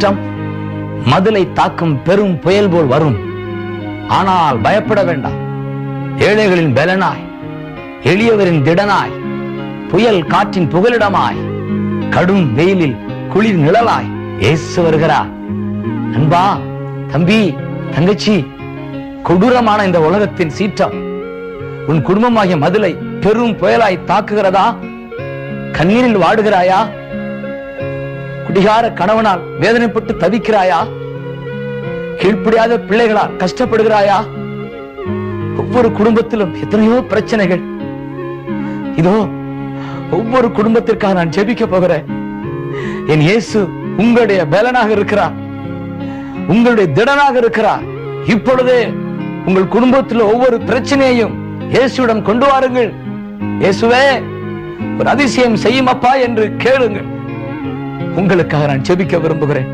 சீற்றம் மதிலை தாக்கும் பெரும் புயல் போல் வரும். ஆனால் பயப்பட வேண்டாம். ஏழைகளின் பலனாய், எளியவரின் திடனாய், புயல் காற்றின் புகலிடமாய், கடும் வெயிலில் குளிர் நிழலாய் இயேசு வருகிறார். அன்பா, தம்பி, தங்கச்சி, கொடூரமான இந்த உலகத்தின் சீற்றம் உன் குடும்பமாகிய மதிலை பெரும் புயலாய் தாக்குகிறதா? கண்ணீரில் வாடுகிறாயா? குடிகார கணவனால் வேதனைப்பட்டு தவிக்கிறாயா? கீழ்ப்படியாத பிள்ளைகளால் கஷ்டப்படுகிறாயா? ஒவ்வொரு குடும்பத்திலும் எத்தனையோ பிரச்சனைகள். இதோ ஒவ்வொரு குடும்பத்திற்காக நான் ஜெபிக்க போகிறேன். என் இயேசு உங்களுடைய பலனாக இருக்கிறார், உங்களுடைய திடனாக இருக்கிறார். இப்பொழுதே உங்கள் குடும்பத்தில் ஒவ்வொரு பிரச்சனையையும் இயேசுவிடம் கொண்டு வாருங்கள். இயேசுவே, ஒரு அதிசயம் செய்யும் அப்பா என்று கேளுங்கள். உங்களுக்காக நான் ஜெபிக்க விரும்புகிறேன்.